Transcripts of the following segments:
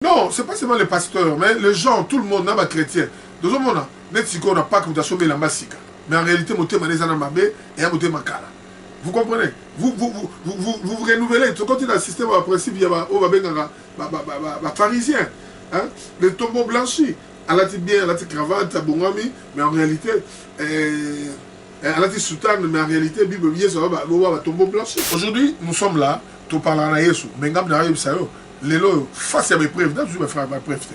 Non, c'est pas seulement les pasteurs, mais les gens, tout le monde, n'a pas chrétien. Dans le monde, on n'a pas que vous avez la massika. Mais en réalité, vous avez des mabé et vous avez makala. Vous comprenez? Vous renouvelez. Quand il y a un système, en principe, il y a des pharisiens. Les tombeaux blanchis. Elle a dit bien, elle a dit cravate, bongami, mais en réalité, elle a dit soutane, mais en réalité, Bible bien, ça va tombeau blanchi. Aujourd'hui, nous sommes là, tout parlant à Yesu, mais ngam na Yesu, les lots face à mes preuves, dans mes frères, mes preuves.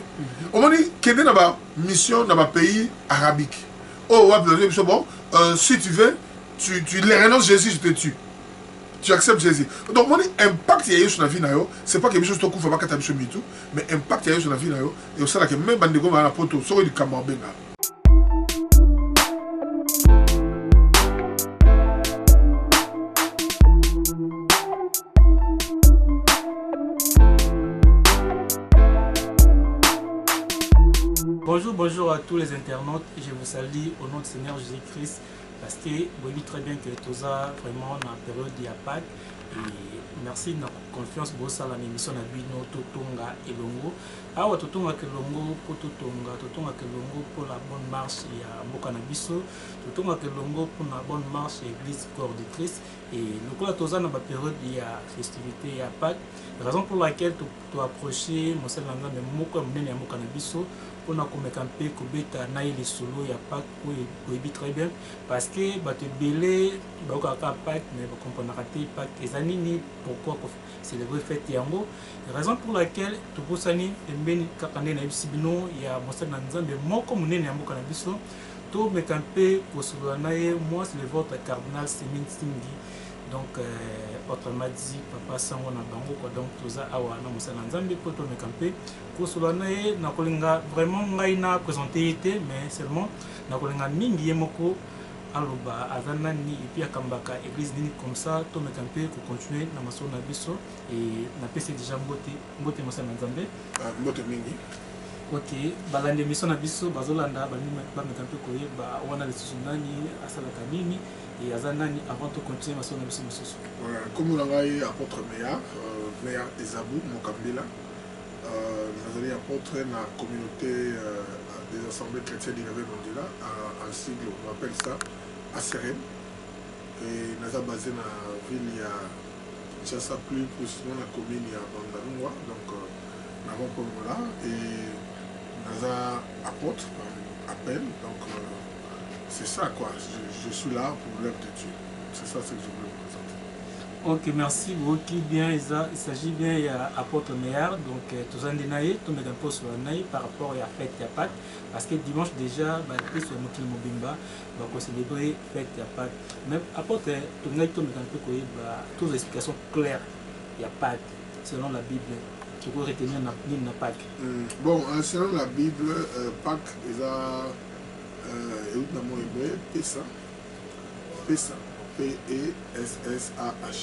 On m'a dit qu'il y a une mission dans un pays arabique. Oh, bon, si tu veux, tu les renonces Jésus, je te tue. Tu acceptes Jésus. Donc, mon impact il y a eu sur la vie, c'est pas quelque chose qui fait pas que tu mais impact il y a eu sur la vie, et au sein que même Bandego va à la poteau, sur le Kamambenga. Bonjour à tous les internautes, je vous salue au nom du Seigneur Jésus-Christ parce que vous voyez très bien que tout ça vraiment dans la période de Pâques et merci de la confiance pour ça la émission na bino totonga elongo awa totonga kelongo pour totonga kelongo pour la bonne marche ya mboka na biso totonga kelongo pour la bonne marche église corps de Christ et le quoi tout ça dans la période de la festivité ya Pâques raison pour laquelle tu approcher mon sel nanga mais moko munene ya mboka na biso pour nous camper kobeta na les solo ya Pâques pour très bien parce que ba te belé ba ka Pâques mais ba comprendre rater Pâques et anini pourquoi célébrer fête yango raison pour laquelle tu posani mbeni kakande na bisibino ya monsel na nzambe moko munene ya mboka na biso to me camper ko solo na ye moi c'est le votre cardinal Semin Singi donc autrement dit papa sango na bango quoi donc tout ça awa na monsel na nzambe pour to me camper ko solo na ye na kolinga vraiment ngai na présenter été mais seulement na kolinga mingi yemoko aloba azana ni et puis akambaka église nini comme ça to me camper ko continuer na maso na biso et na pese déjà mbote monsel na nzambe mbote mingi. Ok, balande mission na biso bazolanda ba me camper ko yeba wana lisusu nani asalaka nini et azanani avant de continuer maso na biso mosusu. Comme on a eu apôtre Meya Ezabou Mokambila, nous avons apôtre dans la communauté des assemblées chrétiennes du Réveil Mandela, en sigle, on appelle ça ACRM. Et nous avons basé dans la ville, il y a déjà plus précisément la commune, il y a Bandanoua, donc nous avons pour là, et nous avons apôtre, appel, donc c'est ça quoi, je suis là pour l'œuvre de Dieu, c'est ça ce que je voulais vous présenter. Ok, merci beaucoup. Bien, il s'agit bien d'apôtre Meillard, donc tous en dénaï, tout met un peu sur la par rapport à la fête de Pâques, parce que dimanche déjà, sur le Mokil Mobimba, on va célébrer la fête de Pâques. Même apôtre, tout met un peu toutes les explications claires, il y a Pâques, selon la Bible. Tu peux retenir dans Pâques. Bon, selon la Bible, Pâques, il y a dans mon hébreu, Pessa. Pessa. P-E-S-S-A-H.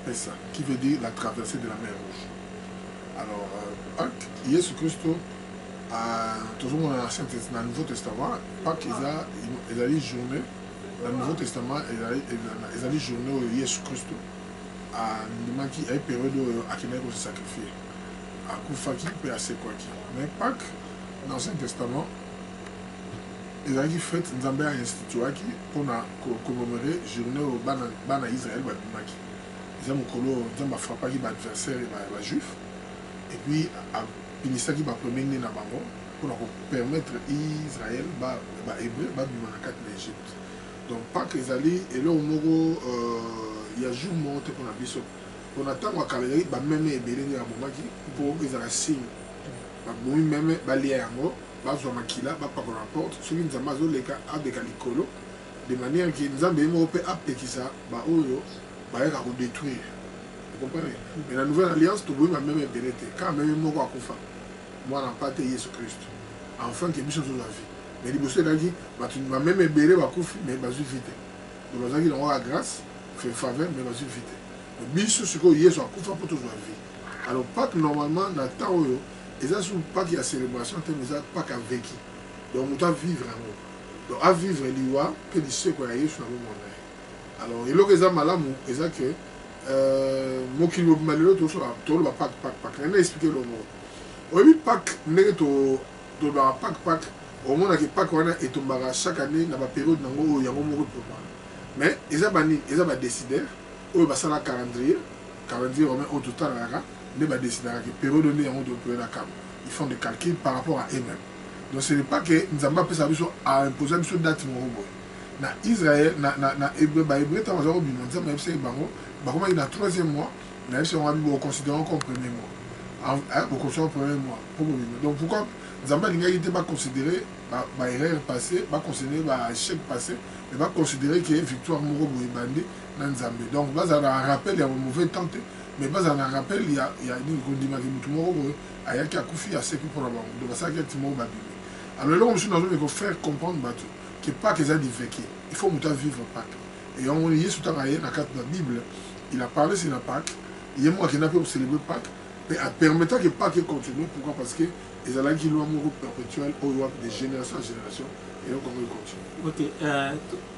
Pessa, qui veut dire la traversée de la mer Rouge. Alors, Pâques, Jésus Christ, toujours dans le Nouveau Testament, Pâques, il y a une journée, dans le Nouveau Testament, il y a une journée où Jésus Christ a une période où il s'est sacrifié. À Koufaki, puis à Sekwaki. Mais Pâques, dans l'Ancien Testament, ils ont fait Nzambe a institué pour commémorer la journée où Bana Israël va bimaki. Ils ont frappé les adversaires et les juifs. Et puis, ils ont premier né pour permettre à Israël, les Hébreux, de bimaki l'Égypte. Donc, Pâques, ils allaient, et là, il y a un jour monté pour la biso. On attend à Kaléry, même les Hébreux pour qu'ils aient un signe. Même les Hébreux. Bazwa makila ba pa rapport sur une zamazo leka abeka likolo de manière que nous avons pe apekisa ba oyo ba yaka ko détruire. Vous comprenez? Mais la nouvelle alliance to boima même belete quand même moko akufa. Moi na pate Jésus Christ. Enfin que biso zo la vie. Mais liboso dagi ba tu va même belé ba kufi mais ba zu vite. Donc bazaki dans la grâce fait faveur mais ba zu vite. Biso siko Jésus akufa pour toujours la vie. Alors pas que normalement dans temps oyo et ça, ce n'est pas qu'il y a célébration, mais pas qu'à vécu. Donc, on doit vivre en haut. Donc, à vivre, il y a que des choses qui sont sur le monde. Alors, il y a des gens malades, et ça que, moi qui me malheureux, tout ça, tout le monde pas. Il y a expliqué le mot. Oui, Pâques, Pâques, au moins que Pâques et tombera chaque année dans la période où il y a un moment. Mais ils ont décidé, ils ont un calendrier romain au total, ils ont décidé que la période donnée, ils font des calculs par rapport à eux-mêmes. Donc ce n'est pas que nous avons pas à imposer une date. Na Israël, na Hébreu, dans le troisième mois, nous considérons comme premier mois. Donc pourquoi Zamba n'était pas considéré erreur passée, pas considéré échec passé, mais pas considéré que victoire Moro Boibandi dans Zambé. Donc il y a un rappel, il y a un mauvais tenté, mais il y a un rappel, il y a une condimation qui Moro a un Koufi à ce qui pour la banque. Donc ça qui est Timo Babili. Alors là, il faut faire comprendre que Pâques est vécu. Il faut vivre Pâques. Et on y est sous dans la Bible, il a parlé sur la Pâques. Il y a moi qui n'a pas célébré Pâques, mais en permettant que Pâques continue. Pourquoi? Parce que les gens qui l'ont amoureux perpétuel, de génération en génération, et donc on continue. Ok,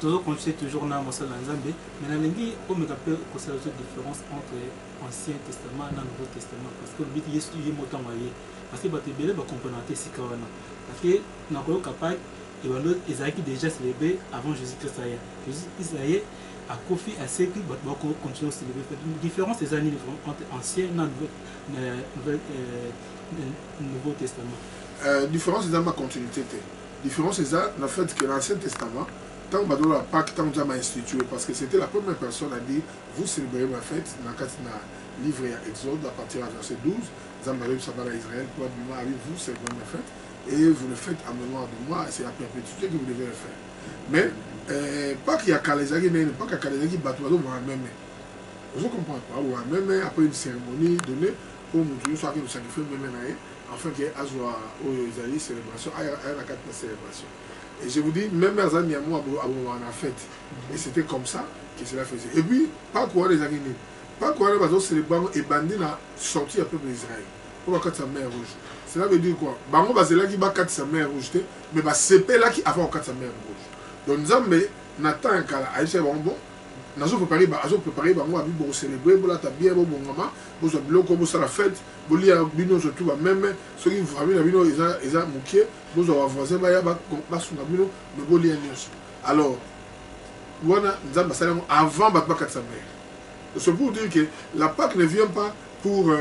toujours continuer toujours dans Moussa Lanzambe, mais dans l'Indi, on me rappelle que c'est la différence entre l'Ancien Testament et le Nouveau Testament. Parce que le but est de moyen. Parce que les gens vont comprendre ce qu'il y a. Parce que dans le cas ils ont déjà célébré avant Jésus-Christ. Jésus-Christ a confié à ceux qui vont continuer à célébrer. La différence des années entre l'Ancien et le Nouveau Testament. La différence est dans ma continuité. La différence est dans le fait que l'Ancien Testament, tant que la Pâques, tant que m'a institué, parce que c'était la première personne à dire vous célébrez ma fête dans le livre Exode à partir du verset 12. Zambarim Sabbat à Israël, probablement avec vous célébrez ma fête. Et vous le faites en mémoire de moi, c'est la perpétuité que vous devez le faire. Mais, pas qu'il y a Kalezaki, mais pas qu'il y a Kalezaki, Batouado, même. Vous comprenez pas, même après une cérémonie donnée, pour nous soit que nous sacrifions même afin qu'il y ait une célébration, à quatre célébrations. Et je vous dis, même à Zani, moi, à la fête. Et c'était comme ça que cela faisait. Et puis, pas quoi les Aguinées. Pas quoi les bateaux célébrants et bandits a sorti un peuple d'Israël. Pour la sa mer rouge. Cela veut dire quoi? Bango basela qui bat sa mer rouge, mais c'est là qui avant sa mer rouge. Donc nous avons Nathan un cas à Aïcha bon. Nous avons préparé bango à pour célébrer pour la tabia pour bon maman, pour ce bloc comme ça la fête, pour lire bino surtout même ceux qui famille bino ils ont mouké, pour avoir voisin ba ya ba sur bino mais pour lire news. Alors voilà nous avons ça avant ba sa mer. C'est pour dire que la Pâque ne vient pas pour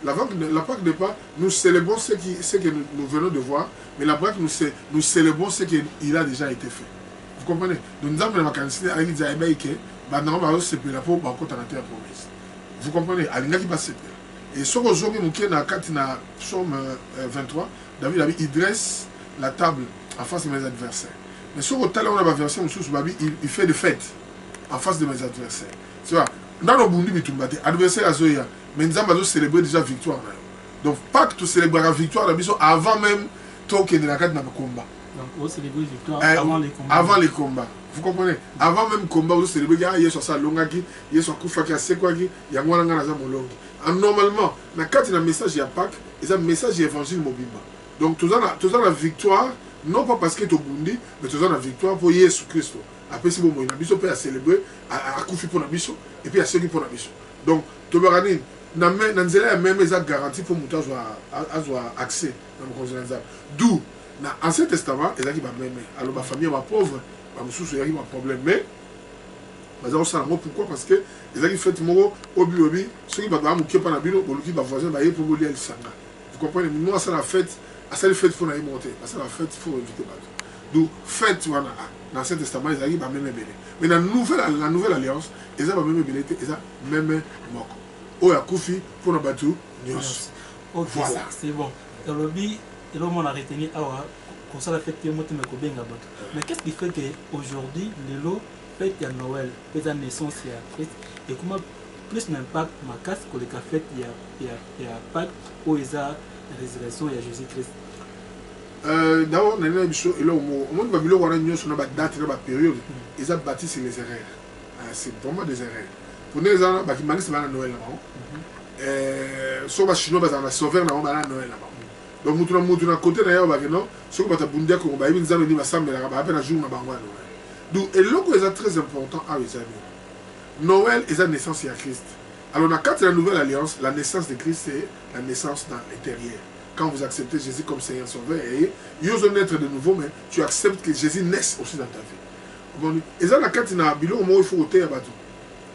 la Pâque n'est pas nous célébrons ce que nous venons de voir, mais la Pâque nous célébrons ce qu'il a déjà été fait. Vous comprenez? Donc nous avons la vacances avec les Aïbaï qui maintenant on va se payer la peau pour côté la terre promise. Vous comprenez? Alinga qui va se payer. Et ce que aujourd'hui nous qui dans Psaume 23, David il dresse la table en face de mes adversaires. Mais ce que talent on a verset il fait des fêtes en face de mes adversaires. Tu vois? Dans le Bundi, adversaire à Zoya, mais nous avons célébré déjà victoire. Donc, pas que tu célébreras la victoire avant même toi qui es dans la carte de combat. Donc, vous célébrez la victoire avant les combats. Avant les combats. Vous comprenez? Avant même le combat, vous célébrez, il y a sur Longaki, il y a sur Koufaki, il y a Mwananga Molongi. Normalement, dans la carte de message, il y a Pâques, et ça, message évangile Mobimba. Donc, tu as la victoire, non pas parce que tu es au Bundi, mais tu as la victoire pour Jésus Christ. Après, si vous avez célébrer, à Koufi pour la mission, et puis à ceux qui pour la mission. Donc, tu vas regarder, Nanzela même les garantie pour que avoir accès dans le conseil. D'où, dans l'Ancien Testament, ils ont même. Alors, ma famille, ma pauvre, ma souche, il y a un problème. Mais, pourquoi? Parce que ils ont fait moro, obi, ceux qui vont mourir par la bino, pour qui va voisin, pour lui, vous comprenez? Nous, à la fête, à cette fête, il faut monter. À cette fête, il faut éviter. Donc, fête, dans l'Ancien Testament, ils arrivent à même béné. Mais dans la nouvelle alliance, ils ont même béné, ils ont même mort. Oya Koufi pour le bateau, ok, voilà. C'est bon. Dans le but, on a retenu comme ça la fête qui est montée, mais qu'est-ce qui fait qu'aujourd'hui, les lots fêtent à Noël, fêtent à naissance et à Christ, et comment plus d'impact ma casse que les fêtes il y a Pâques où il y a la résurrection et Jésus-Christ. D'abord, on a au monde va sur la date, la période, ils ont bâti sur les erreurs. C'est vraiment des erreurs. Pour nous, ils ont bâti Noël là-bas. Soit les Chinois ont sauvé Noël là-bas. Donc, nous avons côté d'ailleurs, ceux qui ont bundia comme bah ils ont dit ma samba là-bas, à peine un jour na Noël. Donc, et là où c'est très important à les amis. Noël est la naissance de Christ. Alors, dans la nouvelle alliance, la naissance de Christ, c'est la naissance dans l'intérieur. Quand vous acceptez Jésus comme Seigneur Sauveur, et il ose naître de nouveau, mais tu acceptes que Jésus naisse aussi dans ta vie. Et ça, il faut ôter à bateau.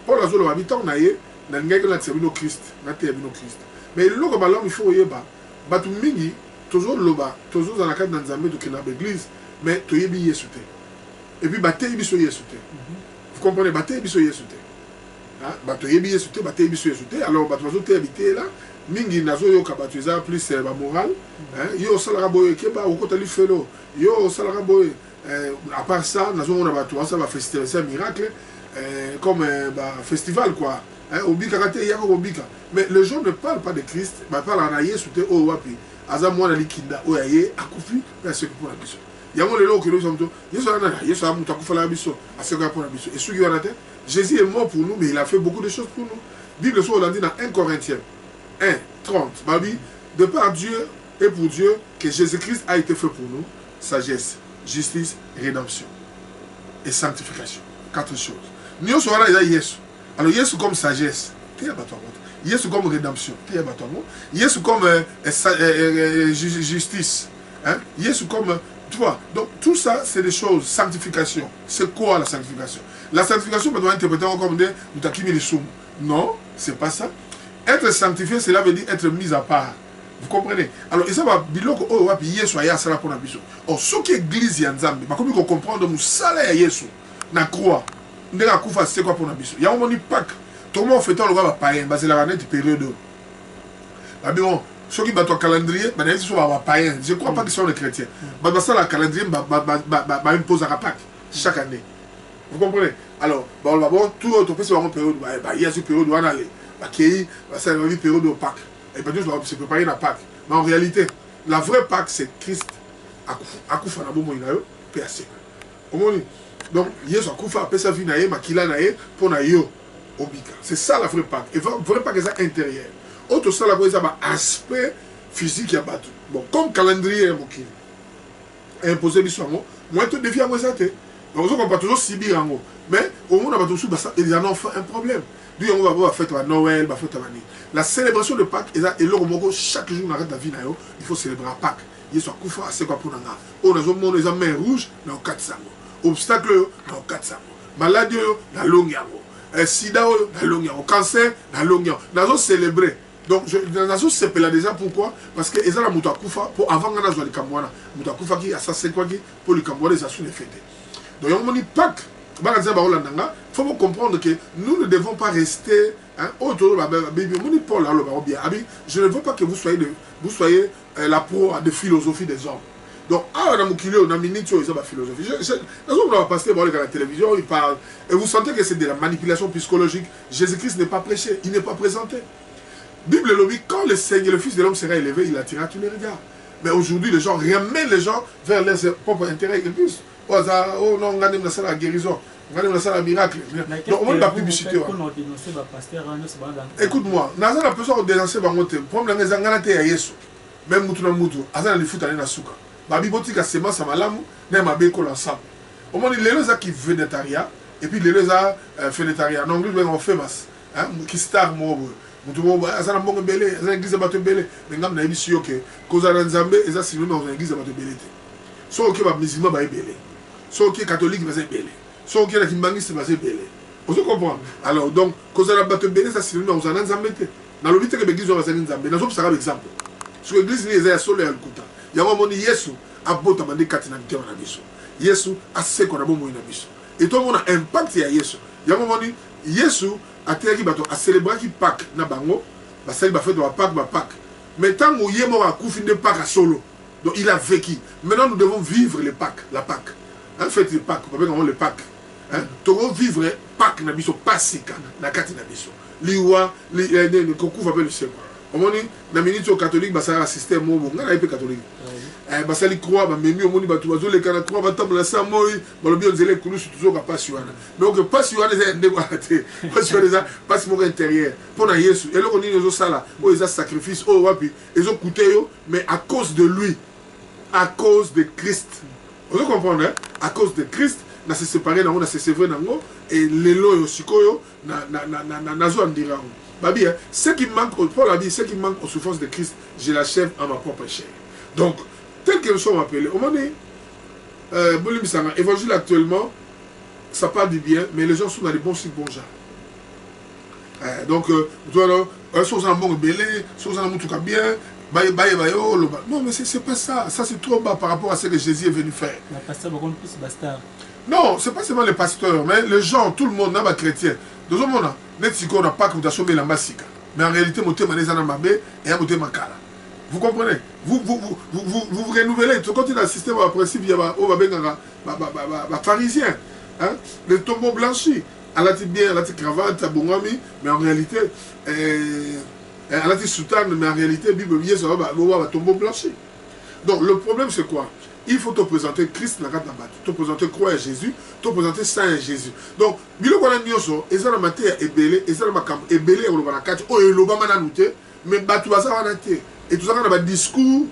Paul a dit, habitant naïe, n'a pas de Christ, n'a pas de Christ. Mais le l'homme, il faut y aller. Bateau mingi, toujours loba, toujours dans la carte dans Zambé de l'église, mais tu y es sauté. Et puis, bataille, il y sauté. Vous comprenez, bataille, il y sauté. Bateau y est sauté, bataille, il y sauté. Alors, bateau tu habité là. Mingi nazo yo kabatuza plus ba moral yo salara boye keba okotali felo yo salara boye à part ça nazo on a bateau ça va festival c'est un miracle comme bah festival quoi obika kate yako obika mais les gens ne parlent pas de Christ bah parlent en Yesu te o wapi aza mwana likinda o yaye akufi na ce pour la biso yango lelo ke lo somto yesu ana yesu amuta kufa la biso aseka pour la biso et suki wana te Jésus est mort pour nous mais il a fait beaucoup de choses pour nous. Bible so on dit dans 1 Corinthiens 1, 30, Babi, de par Dieu et pour Dieu que Jésus-Christ a été fait pour nous, sagesse, justice, rédemption et sanctification. 4 choses. Nous sommes là, Yesu. Alors, Yesu comme sagesse, Yesu comme rédemption, Yesu comme justice, Yesu comme. Tu vois, donc tout ça, c'est des choses. Sanctification. C'est quoi la sanctification? La sanctification, on doit interpréter comme des mutakimi les soum. Non, c'est pas ça. Être sanctifié, cela veut dire être mis à part. Vous comprenez? Alors, et ça va dire que oh, Yesu a ça pour la biso. Or, ce qui est église Yanzambe, bah comme on comprend que nous salaire Yesu, na croix, nous devons faire c'est quoi pour la biso. Il y a un moment Pâques, tout le monde fait le roi païen, c'est la année de période. Bah bon, ceux qui battent le calendrier, bah ils sont païens. Je ne crois pas qu'ils sont les chrétiens. Bah ça le calendrier, bah impose à Pâques chaque année. Vous comprenez? Alors, bon, tout autre peut se voir en période, bah il y a cette période où on allait. Ça une période de Pâques. Et bien, je vais se préparer à Pâques. Mais en réalité, la vraie Pâques, c'est Christ. Akoufa na bomo inayo, pe aseka. Donc, Yesu akoufa, pe sa vie naye, makila naye, pour na yo, obika. C'est ça la vraie Pâques. Et vraie Pâques, c'est intérieur. Autre ça, la vraie, c'est aspect physique ya batu. Bon, comme calendrier, mokili. Imposé l'histoire, moi, tout défi à moi, ça, t'es. Donc, on va toujours subir en haut. Mais, au moins, on va toujours, il y en a un problème. Nous, on va avoir fête à Noël, va fête à Mani. La célébration de Pâques, et chaque jour, on arrête la vie, il faut célébrer à Pâques. Il y a Koufa, c'est quoi pour nous? On a des gens main rouge, dans 4 sangs. Obstacle, dans 4 sangs. Maladie, dans longue yango. Sida, dans longue yango. Cancer, dans longue yango. Nous avons célébré. Donc, nous avons célébré déjà pourquoi? Parce que ils ont la Moutakufa, pour avant qu'on a joué les Kamwana. Moutakufa qui a ça, quoi qui pour les Kamwana, ils ont les fêter. Donc, on dit Pâques. Il faut comprendre que nous ne devons pas rester autour de la Bible. Je ne veux pas que vous soyez la pro de philosophie des hommes. Donc, on a la philosophie. On va passer à la télévision, il parle. Et vous sentez que c'est de la manipulation psychologique. Jésus-Christ n'est pas prêché, il n'est pas présenté. Bible le dit, quand le Seigneur, le Fils de l'homme sera élevé, il attirera tous les regards. Mais aujourd'hui, les gens ramènent les gens vers leurs propres intérêts. Et plus, oh non, on a la guérison, on a la miracle. Donc, on a la publicité. Écoute-moi, on a besoin de dénoncer le problème de la Yesu. Même Moutouna Moutou, on a les foot à Nasuka. Babi Botika Semence à Malamu, n'a pas béco l'ensemble. Au moins, les gens qui veulent vénétariat, et puis les gens qui vénétariat. En anglais, on fait masse. Qui star mobile. Moutou, azana mbongo belé, azana église bato belé. Mais ngam na émission ok. Koza na Nzambe, eza synonyme dans l'église bato belé. So ok ba musulman ba belé. So ok catholique ba belé. So ok la kimbangiste ba belé. Vous comprenez? Alors donc koza na bato belé ça synonyme dans Nzambe te. Na lobite ke l'église ba Nzambe. Na zo psaka exemple. Sur l'église ni eza solo ya lukuta. Ya moni Yesu abota mande katina bitema na biso. Yesu aseko na bomo na biso. Et tout le monde a impact ya Yesu. Ya moni Yesu a célébré Pâques na bango, ba fait de Pâques. Mais tant que Yemo a koufi de Pâques à solo, donc il a vécu. Maintenant nous devons vivre les Pâques, la Pâques. En fait les Pâques, on va les Pâques. Nous devons vivre Pâques na biso pasika na kati na biso. Liwa, les kokou va le sema. On dit na minute catholique ba ça système mo ngana épée catholique. Ba ça li croix ba memi on dit ba tu bazo les kana croix ba table ça moi ba lo bien zele kulu toujours ka pas suana. Donc pas suana c'est ndé te. Pas suana ça pas mon intérieur. Pour na Yesu et là on dit nous ça là, oh ils a sacrifice, oh wapi, ils ont coûté yo mais à cause de lui. À cause de Christ. Vous comprenez? À cause de Christ, on se séparé, on se séparé et les lois aussi na zo andira. Babi, hein, ce qui manque, Paul a dit, ce qui manque aux souffrances de Christ, je l'achève en ma propre chair. Donc, tel que nous sommes appelés, au moment donné, évangile actuellement, ça parle du bien, mais les gens sont dans les bons cycles, bons gens. Donc, tu vois, soit on a un bon belé, soit on a un bon truc bien, non, mais c'est pas ça. Ça, c'est trop bas par rapport à ce que Jésus est venu faire. Le pasteur va plus bastard. Non, c'est pas seulement les pasteurs, mais les gens, tout le monde, n'a pas chrétien. Dans un monde, on n'a pas que vous avez la massika. Mais en réalité, vous avez un mabé et un makala. Vous comprenez? Vous renouvelez. Quand il a un système à principe, il y a un pharisien. Le tombeau blanchi. Elle a dit bien, elle a dit cravate, mais en réalité, elle a dit soutane, mais en réalité, Bible bien, ça va tombeau blanchi. Donc, le problème, c'est quoi? Il faut te présenter Christ dans la bataille, te présenter croix à Jésus, te présenter saint à Jésus. Donc, bilo qu'on a nyoso, ezala maté ebele, ezala makam ebele on va la catch, oh et l'obama na nouté, mais batu baza wana té. Et tout ça on a un discours,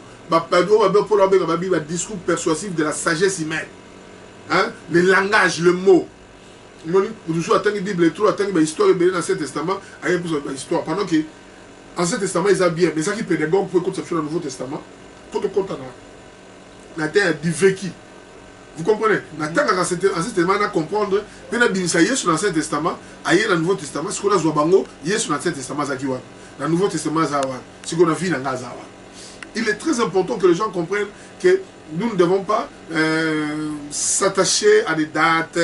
discours persuasif de la sagesse humaine, hein, le langage, le mot. Vous vous attendez Bible trop, attendez l'histoire ebele dans l'Ancien Testament, aïe pour l'histoire. Pendant que l'Ancien Testament ils a bien, mais ça qui peut négocer pour conception dans le Nouveau Testament, faut te compter la terre du vécu. Vous comprenez? La terre dans l'Ancien Testament, on a comprendre, mais dans l'Ancien Testament, ailleurs dans le Nouveau Testament, ce qu'on a Zobango, il y a sur l'Ancien Testament, dans le Nouveau Testament, ce qu'on a vu dans Gaza. Il est très important que les gens comprennent que nous ne devons pas s'attacher à des dates,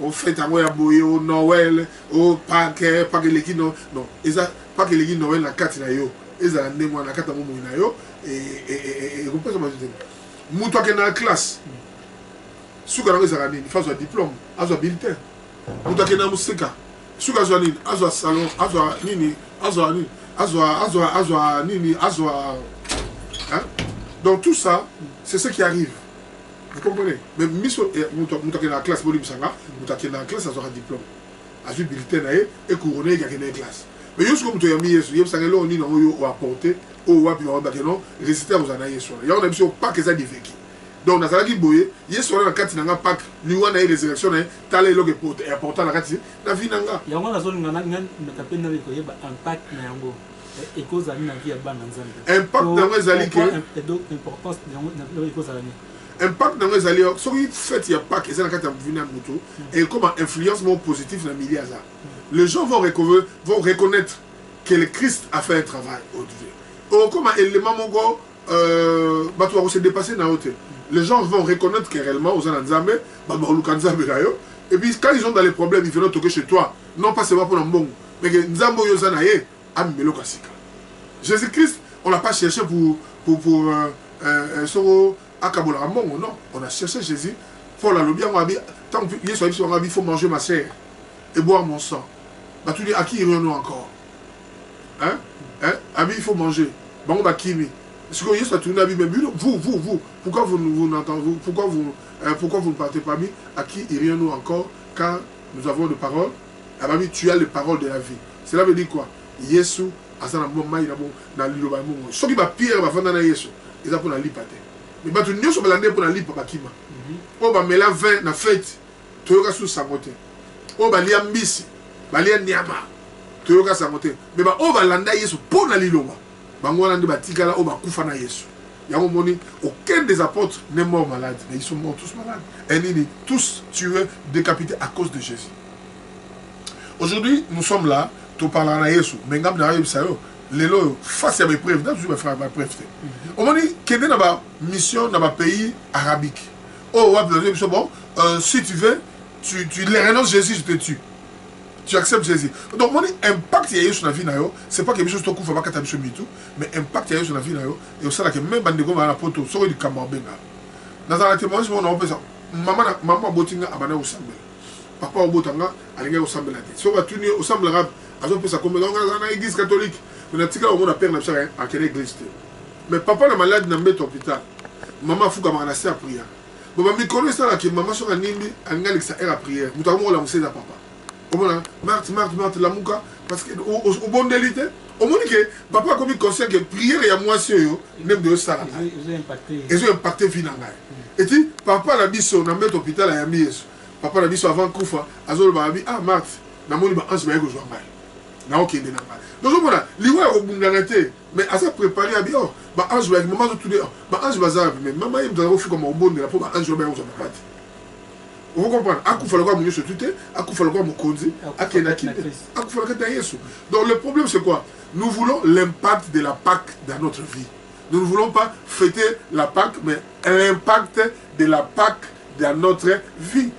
aux fêtes à au Noël, au Pâques, Pâques l'équipe, non. Pâques l'équipe Noël, la carte, ils ont la carte à Momo, et vous pouvez s'imaginer. Moutou qui est dans la classe, si vous avez un diplôme, un bulletin. Moutou qui est dans la musique, si vous avez un salon, donc tout ça, c'est ce qui arrive. Vous comprenez? Mais Moutou qui est dans la classe, Moutou qui est dans la classe, un diplôme. Un bulletin et couronné qui est dans la classe. Mais vous avez mis Yesu, vous avez mis au apporté, au wapi, au bakeno, réciter aux anaïs. Il y a un épisode pas que ça dit vécu. Donc, dans la boye, Yesu dans la carte n'a pas lui on a une résurrection, t'as les logs et important la carte, la vie n'a pas. Il y a une zone qui a un impact et cause à la vie à Bananzan. Impact dans les alliés que. Importance de la impact dans les alliés, ce qui fait il y a pas que ça n'a qu'à venir à moto et comme influence positive dans le milieu. Les gens vont reconnaître que le Christ a fait un travail au-dessus. Comme un élément mongo, va se dépasser dans l'autre. Les gens vont reconnaître que réellement, aux Ananzambe, et puis quand ils sont dans les problèmes, ils viennent toquer chez toi. Non pas seulement pour un bon, mais que Nzambo Yozanaye, Amelo Kasika. Jésus-Christ, on ne l'a pas cherché pour Soro Akabola Ramon, non. On a cherché Jésus pour la lobby. Tant que il faut manger ma chair et boire mon sang. Bah, tu dis, à qui irions-nous encore? Hein? Il faut manger. Bon, bah, Kimi. Ce que vous tourné à vous, pourquoi vous n'entendez, pourquoi vous ne partez pas, à qui irions-nous encore quand nous avons des paroles? Ah, bah, tu as les paroles de la vie. Cela veut dire quoi? Yesu, Asana Moma, il a bon, dans l'île. Ce qui va pire, va faire dans Yesu, ils ont pour la lipate. Mais bah, tu n'as pas pour la lipa, bah, Kima. Oh, bah, mais la 20, la fête, tu as sous sa montée. Oh, bah, liambisi, bah, lianyama, tu as sa montée. Mais bah, oh, bah, landa Yesu, pour la lilo. Bangola de Batikala, oh, bah, Koufana Yesu. Il y a un moment, aucun des apôtres n'est mort malade, mais ils sont morts tous malades. Et ils sont tous tués, décapités à cause de Jésus. Aujourd'hui, nous sommes là, tu parles à Yesu, mais nous sommes là, face à mes preuves, nous sommes faire ma preuve. On m'a dit qu'il y a une mission dans un pays arabique. Oh, bon, si tu veux, tu les renonces Jésus, je te tue. Tu acceptes Jésus. Donc, mon impact il y a eu sur la vie, ce n'est pas quelque chose qui est pas sur tout, mais impact il y a eu sur la vie, et aussi que même Bandego va la poto, sur du Kamabena. Dans un témoignage, on a fait ça. Maman Botinga a bané au Sambel. Papa au Botanga a allé au Sambel. Si on va tourner au Sambel arabe, à ce ça comme dans l'église catholique, on a tiré au monde à perdre à quelle église. Mais papa est malade dans l'hôpital. Maman fou comme on a fait à prière. Bon, je connais ça que maman sur un nimbi, un gars qui a prière. Nous avons la moussée à papa. Marthe, la mouka, parce que au bon délité, au moins que papa a commis conscient que prière et à moi c'est même de ça. Ils ont impacté finalement. Et puis papa l'a dit sur un mettre hôpital à Yami. Papa l'a dit sur avant Koufa, Azol Babi, ah Marthe, n'a mon libre ange va jouer. na okende na ngai donc voilà liwa obundana te mais asa préparé abi oh ba ange ba maman tout de ba ange baza mais maman il doit faire comme obondela po ba ange ba yo papa vous comprenez akufa lokwa munyo sotute akufa lokwa mukonzi akena kine akufa lokwa Yesu donc le problème c'est quoi nous voulons l'impact de la Pâque dans notre vie nous ne voulons pas fêter la Pâque mais l'impact de la Pâque dans notre vie.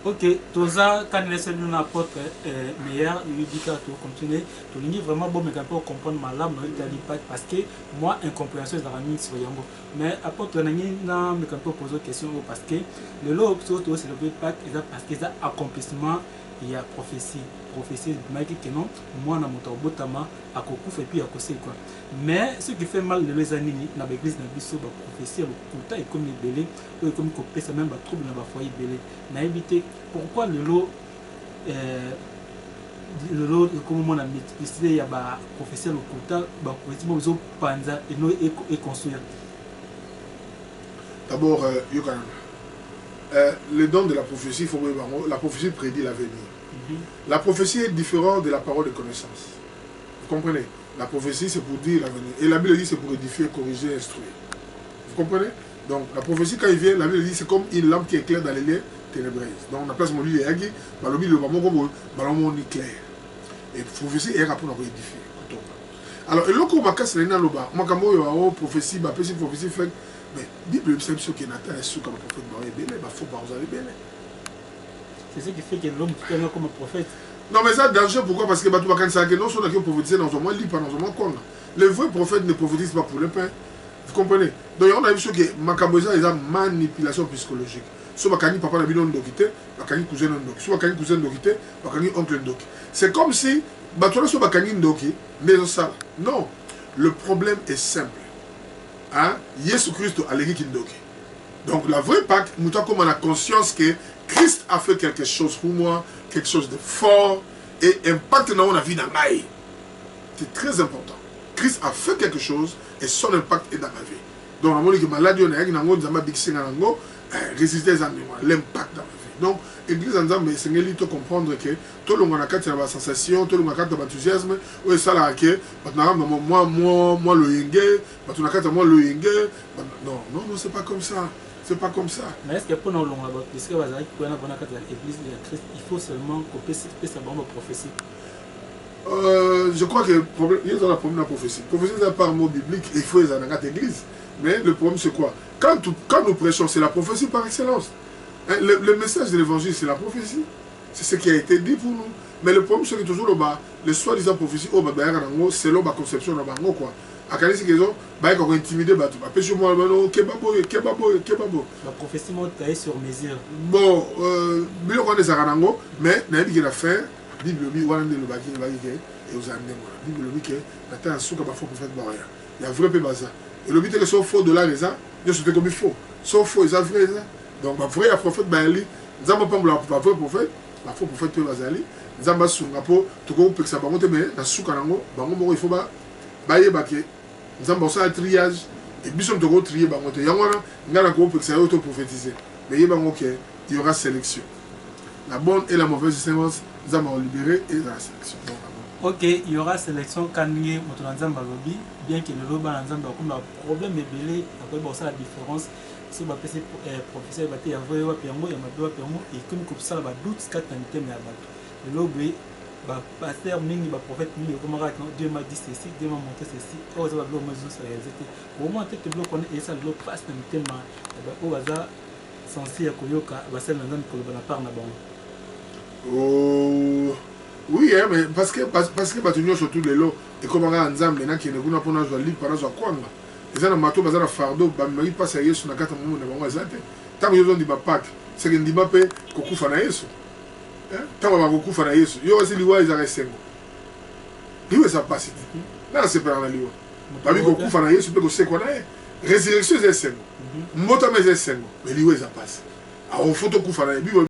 Ok, Toza, quand il est un apôtre meilleur, il dit qu'à tout continuer, tout le vraiment bon, mais pour comprendre ma lame, parce que moi, incompréhension est dans la mine sur Yango. Mais apôtre, n'a me poser une question parce que le lot, surtout, c'est le Pâques, parce qu'il y a accomplissement, il y a prophétie. Prophétie, que non, moi, dans mon botama, à Kokouf et puis à Kosé quoi. Mais ce qui fait mal les années, dans l'église, dans la prophétie, tout le temps, comme les belés, ou comme copé, ça même va trouble dans le foyer belé. N'a évité pourquoi le lot, comme on a maîtrisé, il y a la prophétie, le couta, la prophétie, ils ont panza et construire. D'abord, le don de la prophétie, la prophétie prédit l'avenir. La prophétie est différente de la parole de connaissance. Vous comprenez? La prophétie, c'est pour dire l'avenir. Et la Bible dit c'est pour édifier, corriger, instruire. Vous comprenez? Donc, la prophétie, quand il vient, la Bible dit c'est comme une lampe qui éclaire dans les lieux ténébreuses. Donc, on a place mon lit et Yagi, le lit, le ballon clair. Et la prophétie est rapport pour édifier. Alors, et là, quand on m'a cassé les nains, moi, quand on prophétie, prophétie fait, mais la Bible, c'est ce qui est natal, c'est comme le prophète, il faut pas vous aller. C'est ce qui fait que l'homme qui est comme un prophète. Non mais ça danger pourquoi? Parce que non sont qui prophétiser dans un mois lit pas dans un mois quoi. Les vrais prophètes ne prophétisent pas pour le pain. Vous comprenez? Donc on a vu ce que Makaboza est une manipulation psychologique. Soit Makani papa n'a pas d'okité, Makani cousin d'ok. Soit Makani cousin d'okité, Makani oncle d'ok. C'est comme si Batola soit Makani d'oki, mais ça. Non. Le problème est simple. Hein? Jésus Christ a l'église d'oki. Donc la vraie Pâque, nous avons comme on a conscience que Christ a fait quelque chose pour moi, quelque chose de fort et impact dans la vie dans ma vie. C'est très important. Christ a fait quelque chose et son impact est dans ma vie. Donc, on a dit que maladie, on a dit que résister à l'impact dans ma vie. Donc, l'église en disant, mais c'est qu'il faut comprendre que tout le monde a une sensation, tout le monde a un enthousiasme, ou ça là, que moi, le yenge, moi, le yenge. Non, non, non, c'est pas comme ça. C'est pas comme ça. Mais est-ce que pour nous, il faut seulement couper sa bombe prophétie? Je crois que il y a un problème de la prophétie. La prophétie n'est pas un mot biblique, il faut les anagas d'église. Mais le problème c'est quoi? Quand nous prêchons, c'est la prophétie par excellence. Hein, le message de l'évangile, c'est la prophétie. C'est ce qui a été dit pour nous. Mais le problème c'est que toujours le soi-disant prophétie, c'est la conception de quoi. À quel moment ils ont intimidé la prophétie sur mesure. Bon, mais il a fait Bible il y a un vrai peu bazar. Et le but est que soit faux de là, ils sont comme il faut. Soit faux, ils sont vrais. Donc, le vrai prophète, nous avons pas le vrai prophète, la faux prophète peut bazali. Nous avons sur rapport, tout le monde peut que ça va monter, mais dans ce cas, il faut pas bailler baquer. Nous avons un triage. Et puis, nous avons trié, il y a un groupe qui s'est auto-prophétisé. Mais il y aura sélection. La bonne et la mauvaise séance, nous allons libérer et la sélection. Ok, il y aura sélection quand nous avons lobby, bien que le lobby a un problème, mais après, ça la différence. Si vous avez un professeur, il y a un peu et comme ça, il y a doute, le lobby, pasteur, prophète, Dieu m'a dit ceci, Dieu m'a montré ceci, oh, ça va le réalité. Au moins, que le connaît et ça, le passe dans le thème, au hasard, censé à Koyoka, va se lancer pour la part là-bas. Oh, oui, hein, mais parce que tu surtout les lots, et comme on a un zam, maintenant qui est venu pour nous jouer par exemple quoi. Et ça, on a un fardeau, il passe à Yesu, on a 4 mois, on a un zate. Tant que je dis Pâques, c'est que je dis pas que Koku Fana Yesu. Tant que Koku Fana Yesu, il y a aussi l'Iwa, ils arrêtent 5 mois. L'Iwa, ça passe. Là, c'est pas dans l'Iwa. Parce que Koku Fana Yesu, peut que c'est quoi là. Résurrection, c'est 5 mois. Motame, c'est 5 mois. Mais l'Iwa, ça passe. Alors, il faut Koku Fana Yesu.